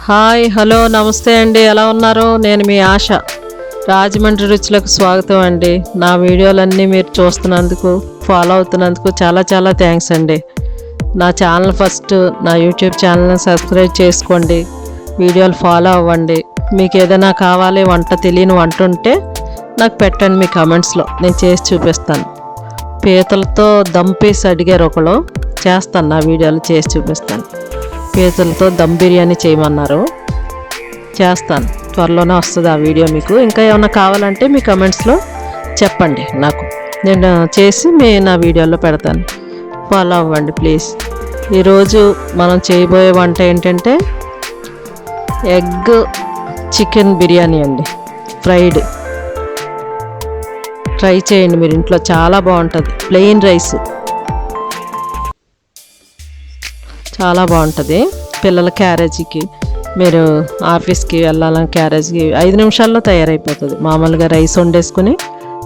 Hi hello నమస్తే అండి, ఎలా ఉన్నారు? నేను మీ ఆశ. రాజమండ్రి రుచులకు స్వాగతం అండి. నా వీడియోలన్నీ మీరు చూస్తున్నందుకు, ఫాలో అవుతున్నందుకు చాలా చాలా థ్యాంక్స్ అండి. నా ఛానల్ ఫస్ట్ నా యూట్యూబ్ ఛానల్ని సబ్స్క్రైబ్ చేసుకోండి, వీడియోలు ఫాలో అవ్వండి. మీకు ఏదైనా కావాలి, వంట తెలియని వంట ఉంటే నాకు పెట్టండి మీ కమెంట్స్లో, నేను చేసి చూపిస్తాను. పీతలతో దమ్ పీస్ అడిగారు ఒకళ్ళు, చేస్తాను, నా వీడియోలు చేసి చూపిస్తాను. పీతలతో దమ్ బిర్యానీ చేయమన్నారు, చేస్తాను, త్వరలోనే వస్తుంది ఆ వీడియో. మీకు ఇంకా ఏమైనా కావాలంటే మీ కమెంట్స్లో చెప్పండి, నాకు నేను చేసి నా వీడియోలో పెడతాను. ఫాలో అవ్వండి ప్లీజ్. ఈరోజు మనం చేయబోయే వంట ఏంటంటే ఎగ్ చికెన్ బిర్యానీ అండి, ఫ్రైడ్. ట్రై చేయండి మీరు ఇంట్లో, చాలా బాగుంటుంది. ప్లెయిన్ రైస్ చాలా బాగుంటుంది. పిల్లల క్యారేజీకి, మీరు ఆఫీస్కి వెళ్ళాలని క్యారేజీకి 5 నిమిషాల్లో తయారైపోతుంది. మామూలుగా రైస్ వండేసుకుని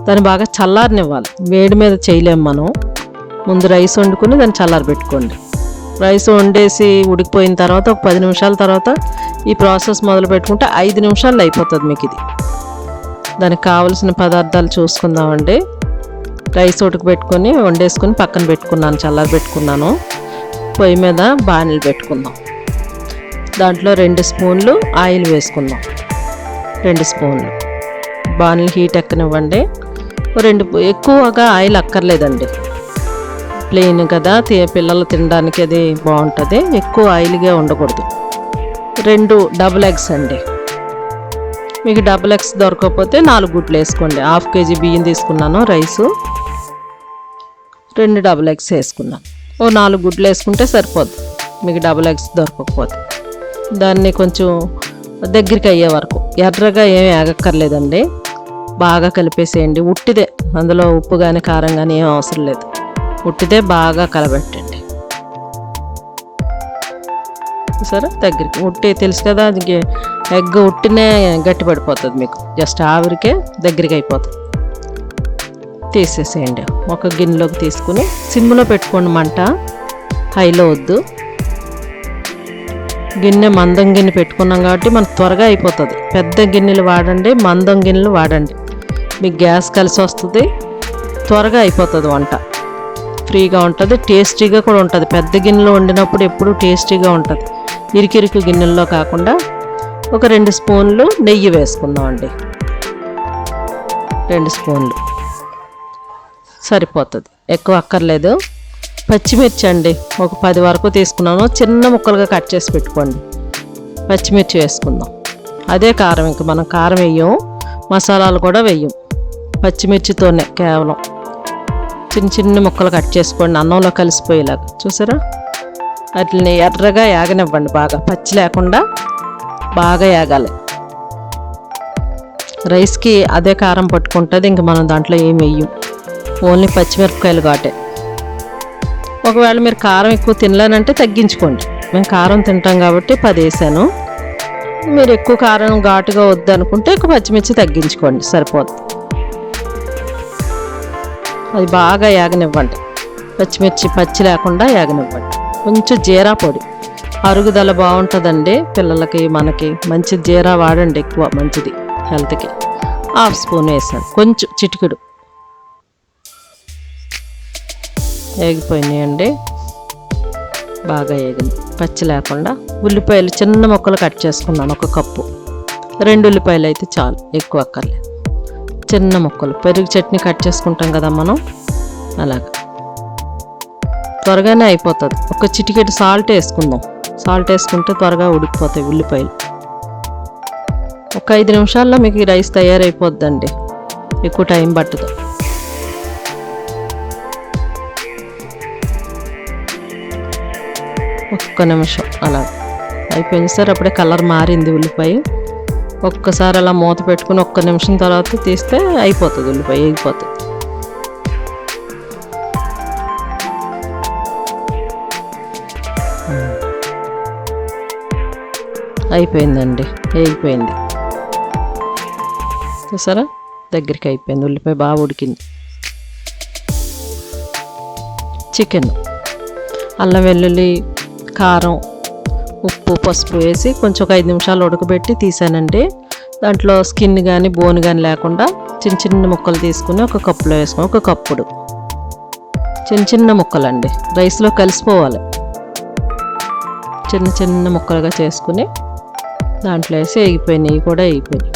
దాన్ని బాగా చల్లారనివ్వాలి, వేడి మీద చేయలేము మనం. ముందు రైస్ వండుకుని దాన్ని చల్లారి పెట్టుకోండి. రైస్ వండేసి ఉడికిపోయిన తర్వాత ఒక 10 నిమిషాల తర్వాత ఈ ప్రాసెస్ మొదలు పెట్టుకుంటే 5 నిమిషాల్లో అయిపోతుంది మీకు ఇది. దానికి కావలసిన పదార్థాలు చూసుకుందామండి. రైస్ ఉడకబెట్టుకొని వండేసుకుని పక్కన పెట్టుకున్నాను, చల్లారి పెట్టుకున్నాను. పొయ్యి మీద బాణీలు పెట్టుకుందాం. దాంట్లో 2 స్పూన్లు ఆయిల్ వేసుకుందాం. 2 స్పూన్లు బాణీలు హీట్ ఎక్కనివ్వండి. ఎక్కువగా ఆయిల్ అక్కర్లేదండి, ప్లెయిన్ కదా, పిల్లలు తినడానికి అది బాగుంటుంది. ఎక్కువ ఆయిల్గా ఉండకూడదు. 2 డబుల్ ఎగ్స్ అండి. మీకు డబుల్ ఎగ్స్ దొరకకపోతే 4 గుడ్లు వేసుకోండి. 1/2 కేజీ బియ్యం తీసుకున్నాను, రైసు 2 డబుల్ ఎగ్స్ వేసుకున్నాను. 4 గుడ్లు వేసుకుంటే సరిపోద్ది మీకు డబుల్ ఎగ్స్ దొరకకపోతే. దాన్ని కొంచెం దగ్గరికి అయ్యే వరకు, ఎర్రగా ఏమి ఆగక్కర్లేదండి, బాగా కలిపేసేయండి. ఉట్టిదే, అందులో ఉప్పు కానీ కారం కానీ ఏం అవసరం లేదు. ఉట్టిదే బాగా కలబెట్టండి. సరే, దగ్గరికి ఉట్టి తెలుసు కదా, ఎగ్ ఉట్టినే గట్టి పడిపోతుంది మీకు, జస్ట్ ఆవిరికే దగ్గరికి అయిపోతుంది. తీసేసేయండి. ఒక గిన్నెలోకి తీసుకుని సిమ్లో పెట్టుకోండి, మంట హైలో వద్దు. గిన్నె మందం గిన్నె పెట్టుకున్నాం కాబట్టి మనకు త్వరగా అయిపోతుంది. పెద్ద గిన్నెలు వాడండి, మందం గిన్నెలు వాడండి, మీకు గ్యాస్ కలిసి వస్తుంది, త్వరగా అయిపోతుంది వంట, ఫ్రీగా ఉంటుంది, టేస్టీగా కూడా ఉంటుంది. పెద్ద గిన్నెలో వండినప్పుడు ఎప్పుడూ టేస్టీగా ఉంటుంది, ఇరికిరికి గిన్నెల్లో కాకుండా. ఒక 2 స్పూన్లు నెయ్యి వేసుకుందామండి. 2 స్పూన్లు సరిపోతుంది, ఎక్కువ అక్కర్లేదు. పచ్చిమిర్చి అండి, ఒక 10 వరకు తీసుకున్నాను, చిన్న ముక్కలుగా కట్ చేసి పెట్టుకోండి. పచ్చిమిర్చి వేసుకుందాం. అదే కారం, ఇంక మనం కారం వేయం, మసాలాలు కూడా వేయం, పచ్చిమిర్చితోనే కేవలం. చిన్న చిన్న ముక్కలు కట్ చేసుకోండి, అన్నంలో కలిసిపోయేలాగా. చూసారా, వాటిని ఎర్రగా యాగనివ్వండి, బాగా పచ్చి లేకుండా బాగా యాగాలి. రైస్కి అదే కారం పట్టుకుంటుంది, ఇంక మనం దాంట్లో ఏం వేయం, ఓన్లీ పచ్చిమిరపకాయలు ఘాటే. ఒకవేళ మీరు కారం ఎక్కువ తినలేనంటే తగ్గించుకోండి. మేము కారం తింటాం కాబట్టి 10 వేసాను. మీరు ఎక్కువ కారం ఘాటుగా వద్దనుకుంటే ఎక్కువ పచ్చిమిర్చి తగ్గించుకోండి, సరిపోతుంది. అది బాగా యాగనివ్వండి, పచ్చిమిర్చి పచ్చి లేకుండా యాగనివ్వండి. కొంచెం జీరా పొడి, అరుగుదల బాగుంటుందండి పిల్లలకి, మనకి మంచి జీరా వాడండి, ఎక్కువ మంచిది హెల్త్కి. 1/2 స్పూన్ వేసాను, కొంచెం చిటికెడు. వేగిపోయినాయండి, బాగా వేగింది, పచ్చి లేకుండా. ఉల్లిపాయలు చిన్న ముక్కలు కట్ చేసుకున్నాను, 1 కప్పు. 2 ఉల్లిపాయలు అయితే చాలు, ఎక్కువ అక్కర్లేదు. చిన్న ముక్కలు, పెరుగు చట్నీ కట్ చేసుకుంటాం కదా మనం, అలాగా త్వరగానే అయిపోతుంది. ఒక చిటికెడు సాల్ట్ వేసుకుందాం, సాల్ట్ వేసుకుంటే త్వరగా ఉడికిపోతాయి ఉల్లిపాయలు. ఒక 5 నిమిషాల్లో మీకు ఈ రైస్ తయారైపోద్దండి, ఎక్కువ టైం పట్టదు. ఒక్క నిమిషం అలా అయిపోయింది సార్, అప్పుడే కలర్ మారింది ఉల్లిపాయ. ఒక్కసారి అలా మూత పెట్టుకుని 1 నిమిషం తర్వాత తీస్తే అయిపోతుంది, ఉల్లిపాయ వేగిపోతుంది. అయిపోయిందండి, వేగిపోయింది. చూసారా, దగ్గరికి అయిపోయింది, ఉల్లిపాయ బాగా ఉడికింది. చికెన్, అల్లం వెల్లుల్లి కారం ఉప్పు పసుపు వేసి కొంచెం ఒక 5 నిమిషాలు ఉడకబెట్టి తీసానండి. దాంట్లో స్కిన్ కానీ బోన్ కానీ లేకుండా చిన్న చిన్న ముక్కలు తీసుకుని ఒక కప్పులో వేసుకుని, ఒక కప్పుడు చిన్న చిన్న ముక్కలండి, రైస్లో కలిసిపోవాలి. చిన్న చిన్న ముక్కలుగా చేసుకుని దాంట్లో వేసి వేగిపోయినాయి కూడా వేగిపోయినాయి.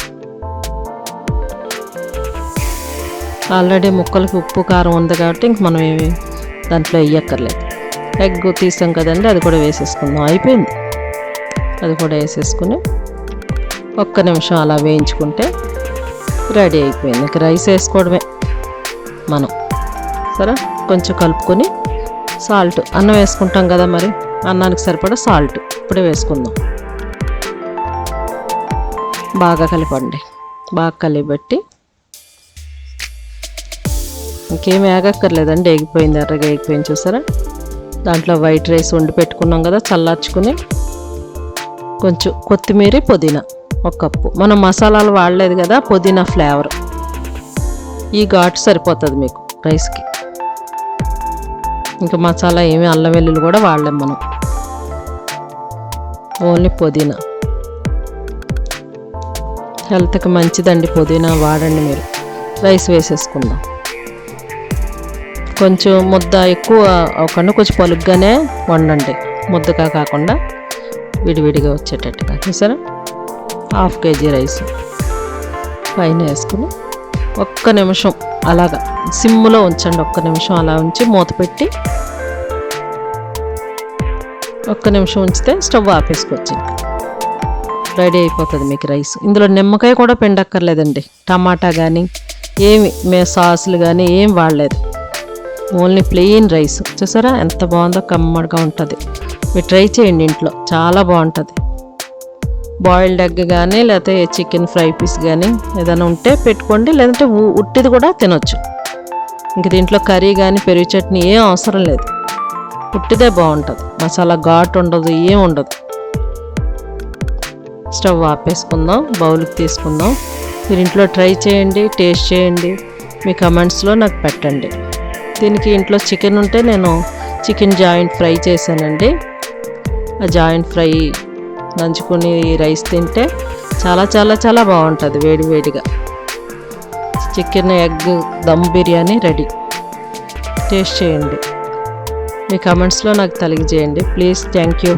ఆల్రెడీ ముక్కలకి ఉప్పు కారం ఉంది కాబట్టి ఇంక మనం ఏమి దాంట్లో వేయక్కర్లేదు. ఎగ్ తీసాం కదండి, అది కూడా వేసేసుకుందాం. అయిపోయింది. అది కూడా వేసేసుకుని ఒక్క నిమిషం అలా వేయించుకుంటే రెడీ అయిపోయింది. ఇక రైస్ వేసుకోవడమే మనం. సరే, కొంచెం కలుపుకొని సాల్ట్, అన్నం వేసుకుంటాం కదా, మరి అన్నానికి సరిపడా సాల్ట్ ఇప్పుడే వేసుకుందాం. బాగా కలిపండి. బాగా కలిపెట్టి ఇంకేం వేగక్కర్లేదండి, వేగిపోయింది, ఎర్రగా వేగిపోయింది. చూసారా, దాంట్లో వైట్ రైస్ వండి పెట్టుకున్నాం కదా, చల్లార్చుకుని కొంచెం కొత్తిమీర పుదీనా 1 కప్పు. మనం మసాలాలు వాడలేదు కదా, పుదీనా ఫ్లేవర్, ఈ ఘాటు సరిపోతుంది మీకు రైస్కి. ఇంకా మసాలా ఏమి అల్లం వెల్లుల్లి కూడా వాడలేము మనం, ఓన్లీ పుదీనా. హెల్త్కి మంచిదండి పుదీనా, వాడండి మీరు. రైస్ వేసేసుకుందాం. కొంచెం ముద్ద ఎక్కువ అవ్వకుండా కొంచెం పలుగ్గానే వండండి, ముద్దగా కాకుండా విడివిడిగా వచ్చేటట్టుగా. చూసారా, 1/2 కేజీ రైస్ పైన వేసుకుని ఒక్క నిమిషం అలాగా సిమ్లో ఉంచండి. ఒక్క నిమిషం అలా ఉంచి మూత పెట్టి ఒక్క నిమిషం ఉంచితే స్టవ్ ఆపేసుకోవచ్చు. రెడీ అయిపోతుంది మీకు రైస్. ఇందులో నిమ్మకాయ కూడా పిండక్కర్లేదండి, టమాటా కానీ ఏమి సాసులు కానీ ఏం వాడలేదు, ఓన్లీ ప్లెయిన్ రైస్. చూసారా ఎంత బాగుందో, కమ్మడిగా ఉంటుంది. మీరు ట్రై చేయండి ఇంట్లో, చాలా బాగుంటుంది. బాయిల్డ్ ఎగ్ కానీ లేకపోతే చికెన్ ఫ్రై పీస్ కానీ ఏదైనా ఉంటే పెట్టుకోండి, లేదంటే ఉట్టిది కూడా తినొచ్చు. ఇంక దీంట్లో కర్రీ కానీ పెరుగు చట్నీ ఏం అవసరం లేదు, ఉట్టిదే బాగుంటుంది. మసాలా ఘాటు ఉండదు, ఏం ఉండదు. స్టవ్ ఆపేసుకుందాం, బౌల్కి తీసుకుందాం. మీరు ఇంట్లో ట్రై చేయండి, టేస్ట్ చేయండి, మీ కమెంట్స్లో నాకు పెట్టండి. దీనికి ఇంట్లో చికెన్ ఉంటే నేను చికెన్ జాయింట్ ఫ్రై చేశానండి. ఆ జాయింట్ ఫ్రై నంచుకొని రైస్ తింటే చాలా చాలా చాలా బాగుంటుంది. వేడి వేడిగా chicken egg dum biryani ready. Taste చేయండి, మీ కమెంట్స్లో నాకు తెలియజేయండి ప్లీజ్. Thank you.